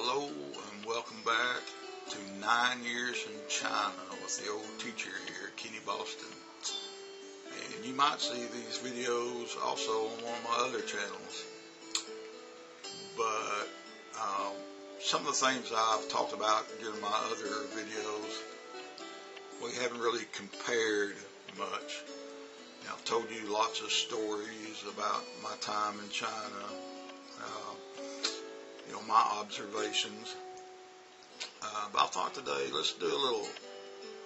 Hello and welcome back to 9 Years in China with the old teacher here, Kenny Boston. And you might see these videos also on one of my other channels. But some of the things I've talked about during my other videos, we haven't really compared much. I've told you lots of stories about my time in China, my observations. But I thought today, let's do a little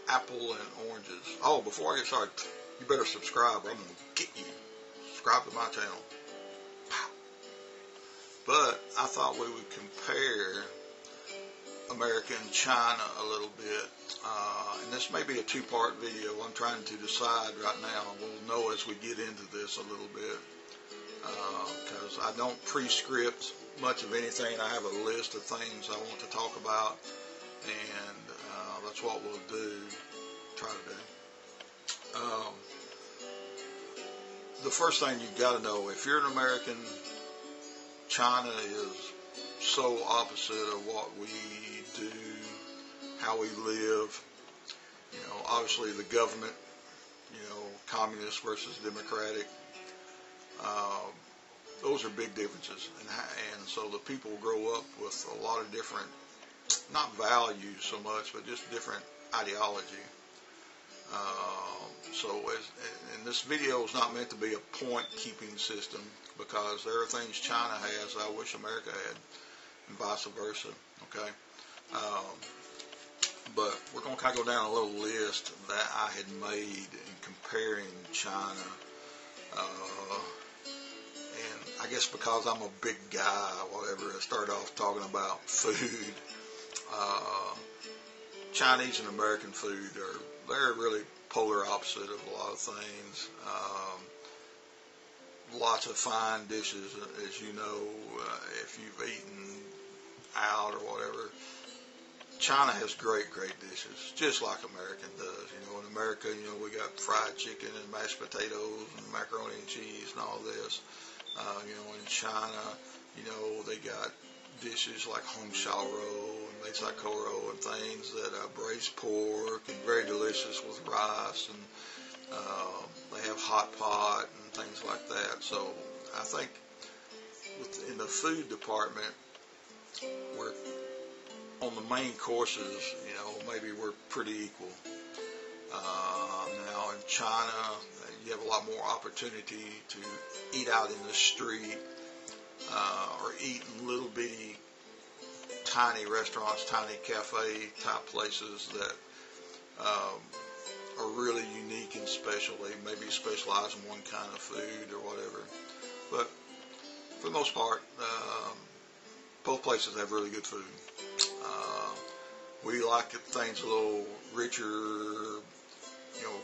apple and oranges. Oh, before I get started, you better subscribe or I'm going to get you. Subscribe to my channel. But I thought we would compare America and China a little bit. And this may be a two-part video. I'm trying to decide right now. We'll know as we get into this a little bit. Because I don't pre-script much of anything. I have a list of things I want to talk about. And that's what we'll try to do. The first thing you've got to know, if you're an American, China is so opposite of what we do, how we live. Obviously the government, communist versus democratic. Those are big differences, and so the people grow up with a lot of different, not values so much, but just different ideology. And this video is not meant to be a point-keeping system, because there are things China has I wish America had, and vice versa. Okay, but we're going to kind of go down a little list that I had made in comparing China. And I guess because I'm a big guy, whatever, I started off talking about food. Chinese and American food they're really polar opposite of a lot of things. Lots of fine dishes, as you know, if you've eaten out or whatever. China has great dishes, just like America does. In America, we got fried chicken and mashed potatoes and macaroni and cheese and all this. In China, they got dishes like hong shao rou and mei cai kou rou and things that braised pork and very delicious with rice, and they have hot pot and things like that. So I think in the food department, we're on the main courses, maybe we're pretty equal. Now in China, you have a lot more opportunity to eat out in the street, or eat in little bitty tiny restaurants, tiny cafe type places that are really unique and special. They maybe specialize in one kind of food or whatever. But for the most part, both places have really good food. We like things a little richer,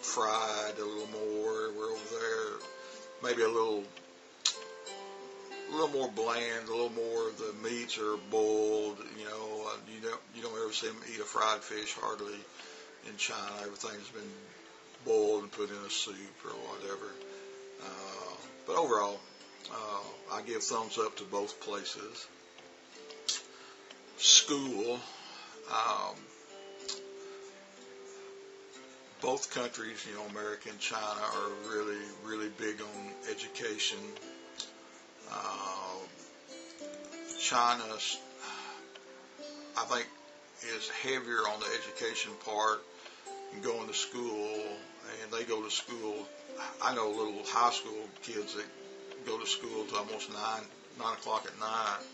fried a little more. We're over there maybe a little more bland, a little more of the meats are boiled. You don't ever see them eat a fried fish hardly in China. Everything's been boiled and put in a soup or whatever. But overall, I give thumbs up to both places. School. Both countries, America and China, are really big on education. China, I think, is heavier on the education part and going to school, and they go to school. I know little high school kids that go to school to almost 9 o'clock at night,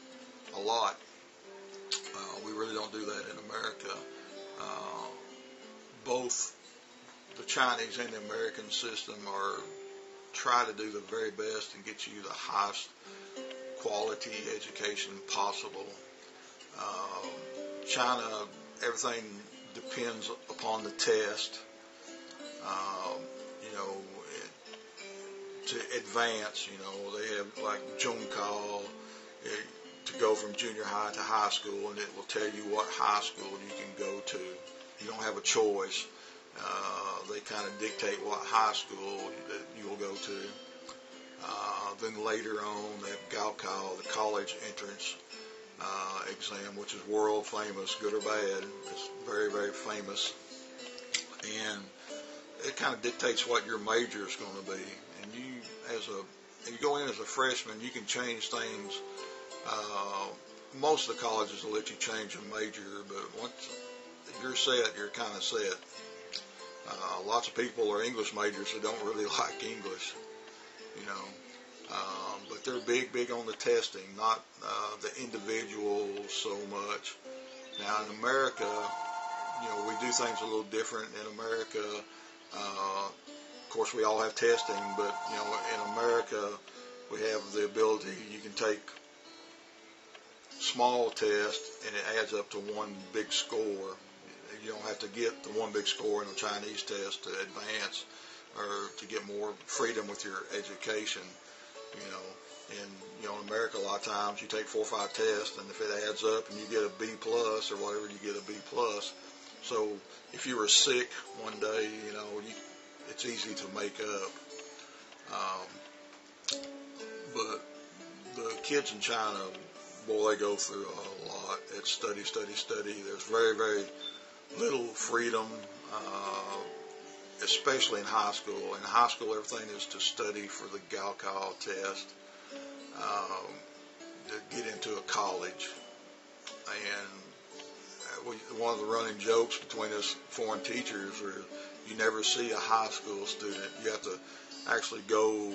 a lot. We really don't do that in America. Both the Chinese and the American system try to do the very best and get you the highest quality education possible. China, everything depends upon the test. To advance, they have like Zhongkao to go from junior high to high school, and it will tell you what high school you can go to. You don't have a choice. They kind of dictate what high school that you will go to. Then later on, they have Gaokao, the college entrance. exam, which is world famous, good or bad. It's very, very famous. And it kind of dictates what your major is going to be. And if you go in as a freshman, you can change things. Most of the colleges will let you change a major, but once you're set, you're kind of set. Lots of people are English majors who don't really like English, you know. But they're big on the testing, not the individuals so much. Now in America, we do things a little different in America. Of course, we all have testing, but in America, we have the ability. You can take small tests, and it adds up to one big score. You don't have to get the one big score in a Chinese test to advance or to get more freedom with your education. And in America, a lot of times you take 4 or 5 tests, and if it adds up and you get a B plus or whatever, you get a B plus. So if you were sick one day, it's easy to make up. But the kids in China, boy, they go through a lot. It's study. There's very, very little freedom, especially in high school. In high school, everything is to study for the Gaokao test, to get into a college. And one of the running jokes between us foreign teachers are you never see a high school student. You have to actually go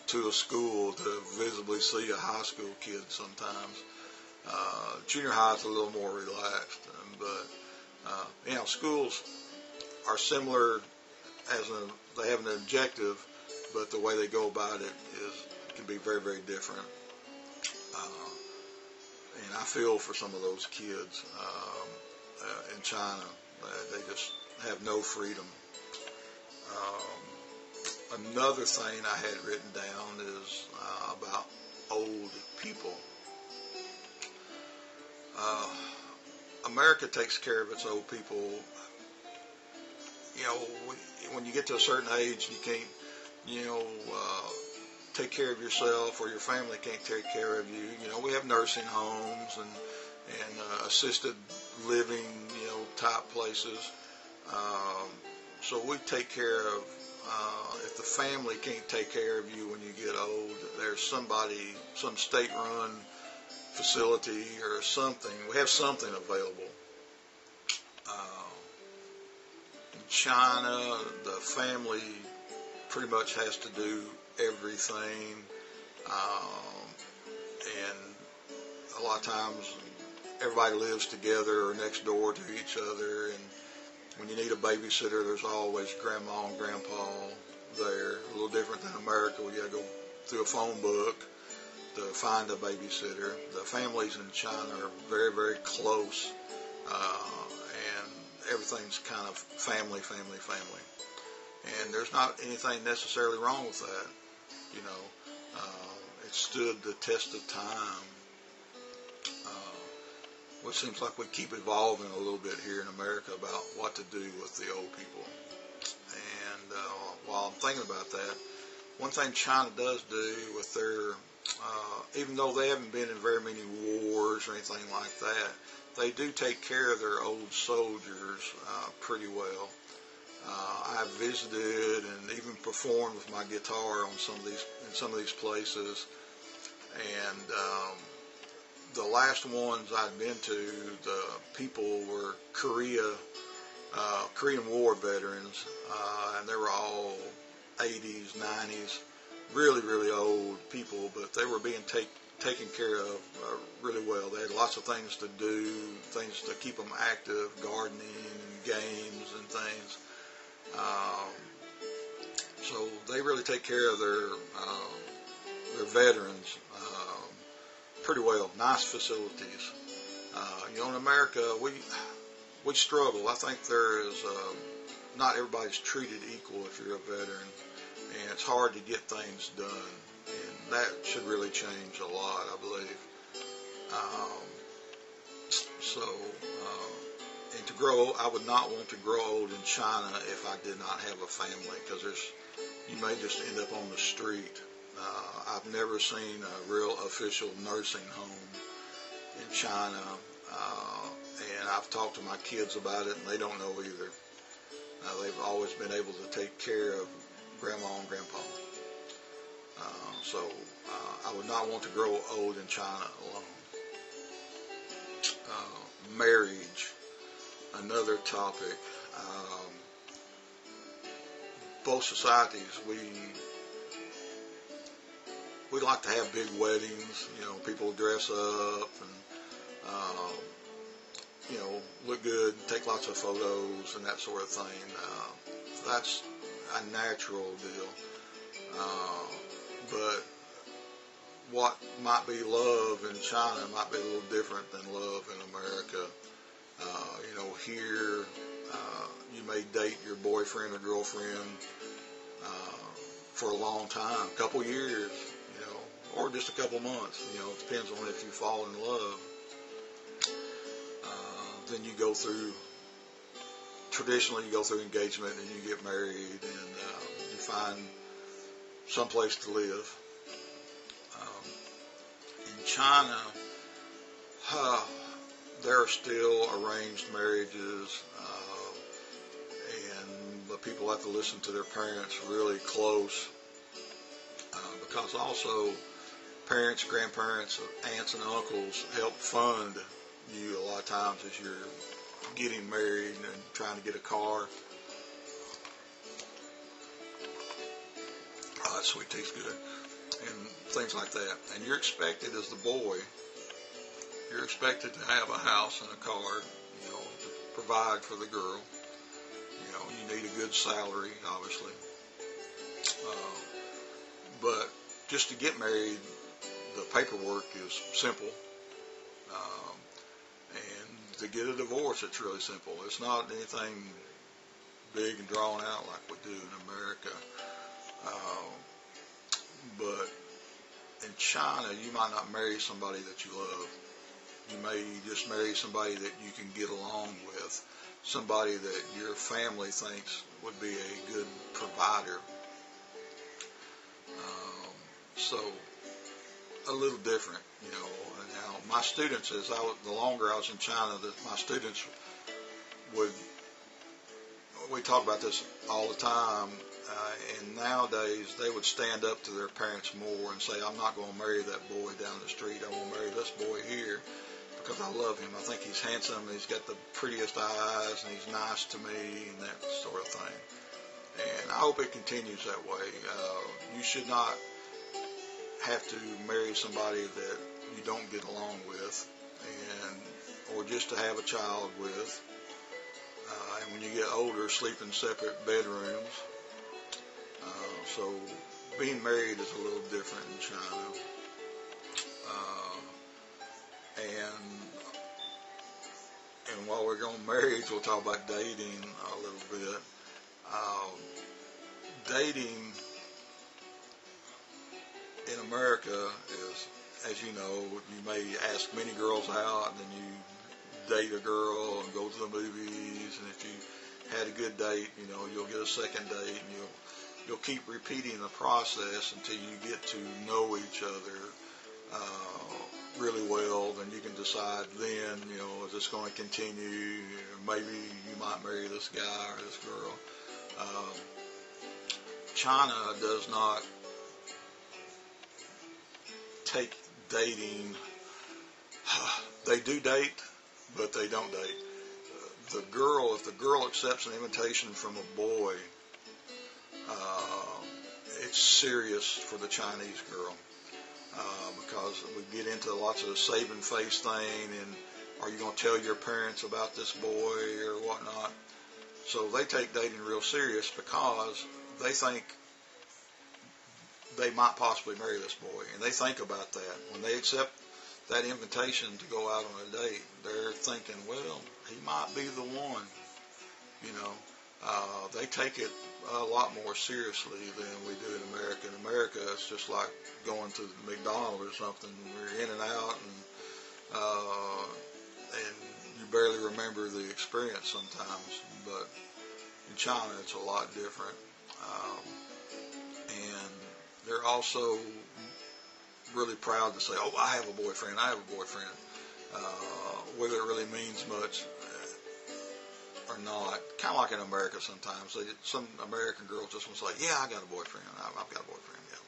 to a school to visibly see a high school kid sometimes. Junior high is a little more relaxed, but schools are similar they have an objective, but the way they go about it can be very, very different. And I feel for some of those kids in China. They just have no freedom. Another thing I had written down is about old people. America takes care of its old people. When you get to a certain age, you can't, take care of yourself, or your family can't take care of you. We have nursing homes and assisted living, type places. So we take care of, if the family can't take care of you when you get old, there's some state-run facility or something. We have something available. In China, the family pretty much has to do everything, and a lot of times everybody lives together or next door to each other, and when you need a babysitter, there's always grandma and grandpa there. A little different than America, where you got to go through a phone book to find a babysitter. The families in China are very, very close, and everything's kind of family. And there's not anything necessarily wrong with that. It stood the test of time. Which seems like we keep evolving a little bit here in America about what to do with the old people. And while I'm thinking about that, one thing China does do with their, even though they haven't been in very many wars or anything like that, they do take care of their old soldiers pretty well. I've visited and even performed with my guitar on in some of these places, and the last ones I'd been to, the people were Korean War veterans, and they were all 80s, 90s, really, really old people, but they were being taken care of really well. They had lots of things to do, things to keep them active, gardening, games, and things. So they really take care of their veterans pretty well. Nice facilities. In America, we struggle. I think there is not everybody's treated equal if you're a veteran, and it's hard to get things done, and that should really change a lot, I believe. And to grow, I would not want to grow old in China if I did not have a family, because you may just end up on the street. I've never seen a real official nursing home in China, and I've talked to my kids about it, and they don't know either. They've always been able to take care of Grandma and Grandpa. So I would not want to grow old in China alone. Marriage, another topic. Both societies, we like to have big weddings. You know, people dress up and you know, look good, take lots of photos and that sort of thing. That's a natural deal. But what might be love in China might be a little different than love in America. You know, here you may date your boyfriend or girlfriend for a long time, a couple years, you know, or just a couple months. You know, it depends on if you fall in love. Then you go through, traditionally you go through engagement and you get married and you find some place to live. In China, there are still arranged marriages, but people have to listen to their parents really close, because also parents, grandparents, aunts and uncles help fund you a lot of times as you're getting married and trying to get a car. Oh, that sweet tastes good. And things like that. And you're expected as the boy, you're expected to have a house and a car, you know, to provide for the girl. You know, you need a good salary, obviously. But just to get married, the paperwork is simple. And to get a divorce, it's really simple. It's not anything big and drawn out like we do in America. But in China, you might not marry somebody that you love. You may just marry somebody that you can get along with, somebody that your family thinks would be a good provider. So a little different, you know. Now my students, the longer I was in China, my students we talk about this all the time, and nowadays they would stand up to their parents more and say, I'm not going to marry that boy down the street, I want to marry this boy here because I love him. I think he's handsome, and he's got the prettiest eyes, and he's nice to me, and that sort of thing. And I hope it continues that way. You should not have to marry somebody that you don't get along with, or just to have a child with. And when you get older, sleep in separate bedrooms. So being married is a little different in China. And while we're on marriage, we'll talk about dating a little bit. Dating in America is, as you know, you may ask many girls out, and then you date a girl and go to the movies, and if you had a good date, you know, you'll get a second date, and you'll keep repeating the process until you get to know each other really well. Then you can decide then, you know, is this going to continue? Maybe you might marry this guy or this girl. China does not take dating. They do date, but they don't date. If the girl accepts an invitation from a boy, it's serious for the Chinese girl, because we get into lots of saving face thing, and are you going to tell your parents about this boy or whatnot? So they take dating real serious because they think they might possibly marry this boy, and they think about that. When they accept that invitation to go out on a date, they're thinking, well, he might be the one, you know. They take it a lot more seriously than we do in America. In America, it's just like going to McDonald's or something. We're in and out, and you barely remember the experience sometimes. But in China, it's a lot different. And they're also really proud to say, oh, I have a boyfriend. whether it really means much or not. Kind of like in America sometimes. Some American girls just want to say, yeah, I got a boyfriend. I've got a boyfriend, yeah.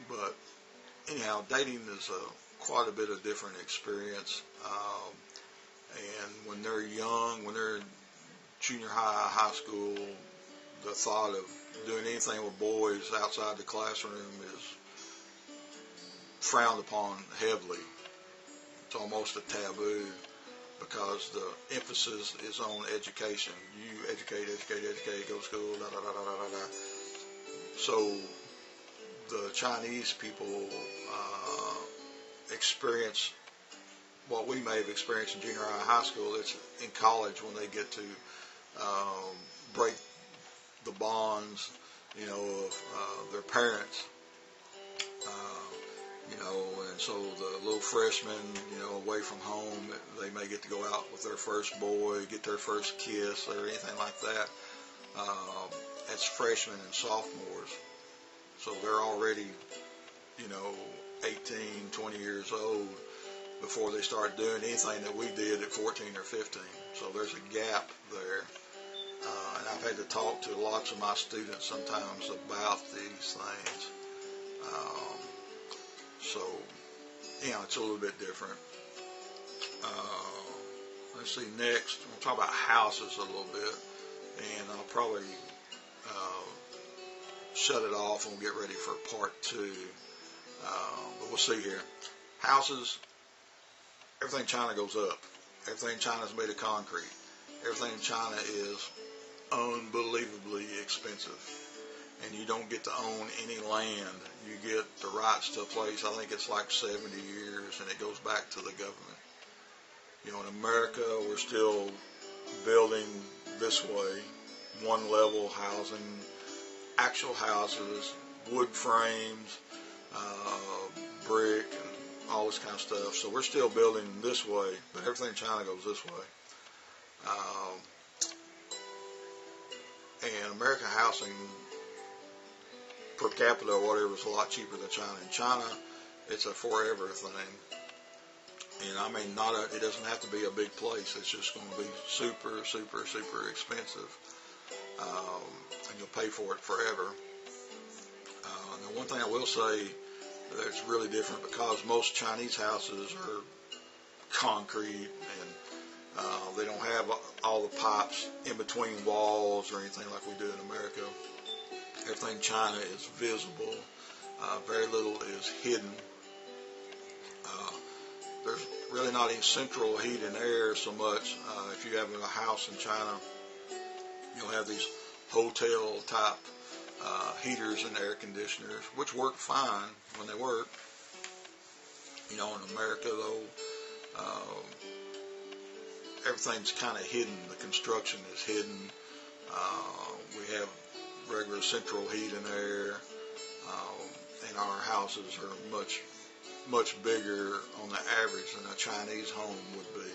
But anyhow, dating is quite a bit of different experience. And when they're young, when they're in junior high, high school, the thought of doing anything with boys outside the classroom is frowned upon heavily. It's almost a taboo because the emphasis is on education. You educate, go to school, da da da da da da. So the Chinese people experience what we may have experienced in junior high, high school. It's in college when they get to break the bonds, of their parents. And so the little freshmen, away from home, they may get to go out with their first boy, get their first kiss or anything like that. That's freshmen and sophomores. So they're already, 18, 20 years old before they start doing anything that we did at 14 or 15. So there's a gap there. And I've had to talk to lots of my students sometimes about these things. So, it's a little bit different. Let's see, next, we'll talk about houses a little bit. And I'll probably shut it off and we'll get ready for part 2. But we'll see here. Houses, everything in China goes up. Everything in China is made of concrete. Everything in China is unbelievably expensive. And you don't get to own any land. You get the rights to a place, I think it's like 70 years, and it goes back to the government. In America, we're still building this way, one level housing, actual houses, wood frames, brick, and all this kind of stuff. So we're still building this way, but everything in China goes this way. And American housing per capita or whatever is a lot cheaper than China. In China, it's a forever thing. And I mean, it doesn't have to be a big place. It's just going to be super, super, super expensive. And you'll pay for it forever. Now, one thing I will say that's really different, because most Chinese houses are concrete and they don't have all the pipes in between walls or anything like we do in America. Everything in China is visible. Very little is hidden. There's really not any central heat and air so much. If you have a house in China, you'll have these hotel type heaters and air conditioners, which work fine when they work. In America though, everything's kind of hidden. The construction is hidden. We have regular central heat and air, and our houses are much, much bigger on the average than a Chinese home would be.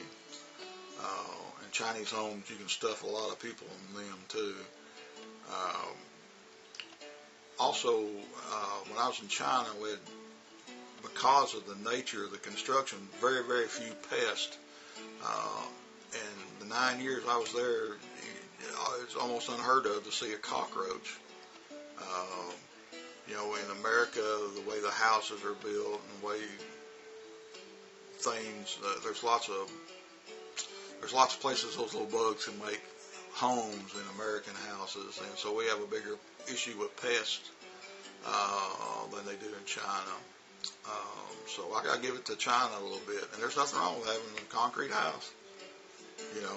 And Chinese homes, you can stuff a lot of people in them too. Also, when I was in China, because of the nature of the construction, very, very few pests. And the 9 years I was there, it's almost unheard of to see a cockroach. In America, the way the houses are built and the way things, there's lots of places those little bugs can make homes in American houses, and so we have a bigger issue with pests than they do in China. So I gotta give it to China a little bit, and there's nothing wrong with having a concrete house. You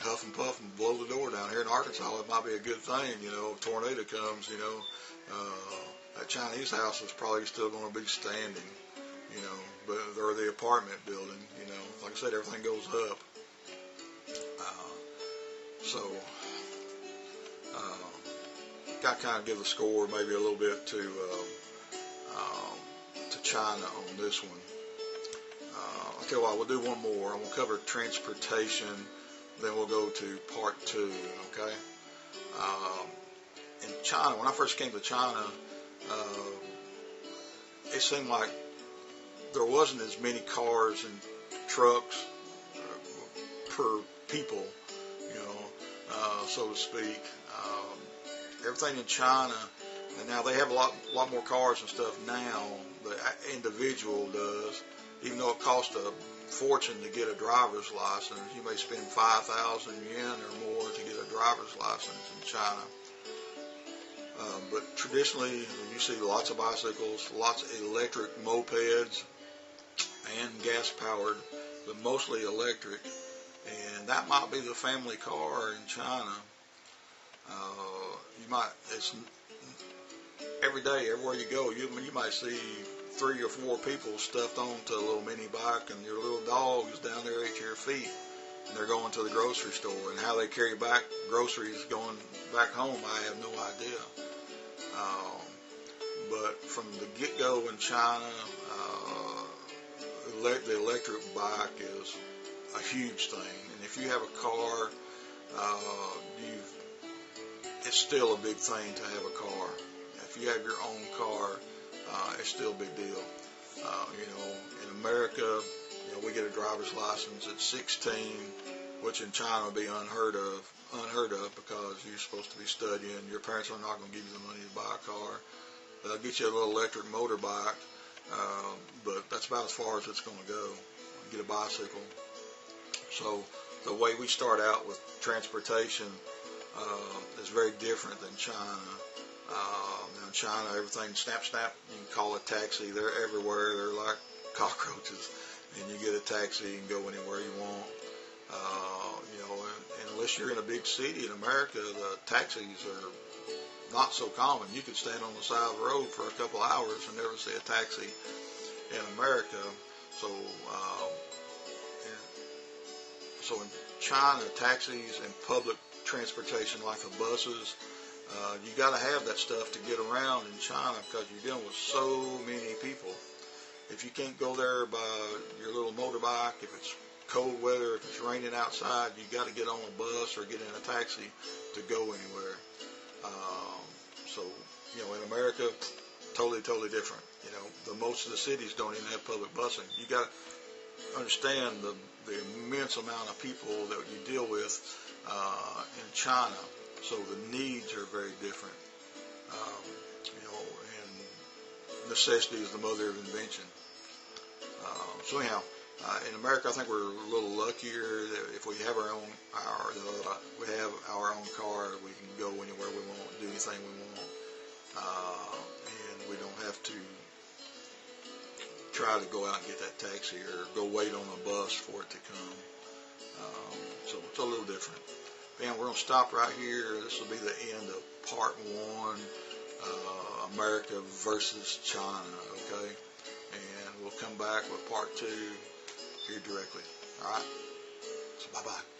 huff and puff and blow the door down. Here in Arkansas, it might be a good thing. If a tornado comes, that Chinese house is probably still going to be standing. Or the apartment building. Like I said, everything goes up. Got to kind of give the score maybe a little bit to China on this one. Okay, well, we'll do one more. I'm going to cover transportation. Then we'll go to part 2, okay? In China, when I first came to China, it seemed like there wasn't as many cars and trucks per people, so to speak. Everything in China, and now they have a lot more cars and stuff now. The individual does, even though it costs a fortune to get a driver's license. You may spend 5,000 yen or more to get a driver's license in China. But traditionally, you see lots of bicycles, lots of electric mopeds, and gas-powered, but mostly electric. And that might be the family car in China. It's every day, everywhere you go, you might see 3 or 4 people stuffed onto a little mini bike, and your little dog is down there at your feet, and they're going to the grocery store. And how they carry back groceries going back home, I have no idea. But from the get-go in China, the electric bike is a huge thing. And if you have a car, it's still a big thing to have a car. If you have your own car, it's still a big deal. In America, we get a driver's license at 16, which in China would be unheard of because you're supposed to be studying. Your parents are not going to give you the money to buy a car. They'll get you a little electric motorbike, but that's about as far as it's going to go. Get a bicycle. So the way we start out with transportation is very different than China. Now in China, everything snap, you can call a taxi. They're everywhere. They're like cockroaches. And you get a taxi and go anywhere you want. And unless you're in a big city in America, the taxis are not so common. You could stand on the side of the road for a couple hours and never see a taxi in America. So in China, taxis and public transportation like the buses, you got to have that stuff to get around in China because you're dealing with so many people. If you can't go there by your little motorbike, if it's cold weather, if it's raining outside, you got to get on a bus or get in a taxi to go anywhere. In America, totally different. Most of the cities don't even have public busing. You got to understand the immense amount of people that you deal with in China. So the needs are very different. And necessity is the mother of invention. In America, I think we're a little luckier that if we have our own car, we can go anywhere we want, do anything we want, and we don't have to try to go out and get that taxi or go wait on a bus for it to come. So it's a little different. Man, we're going to stop right here. This will be the end of part 1, America versus China, okay? And we'll come back with part 2 here directly. All right? So bye-bye.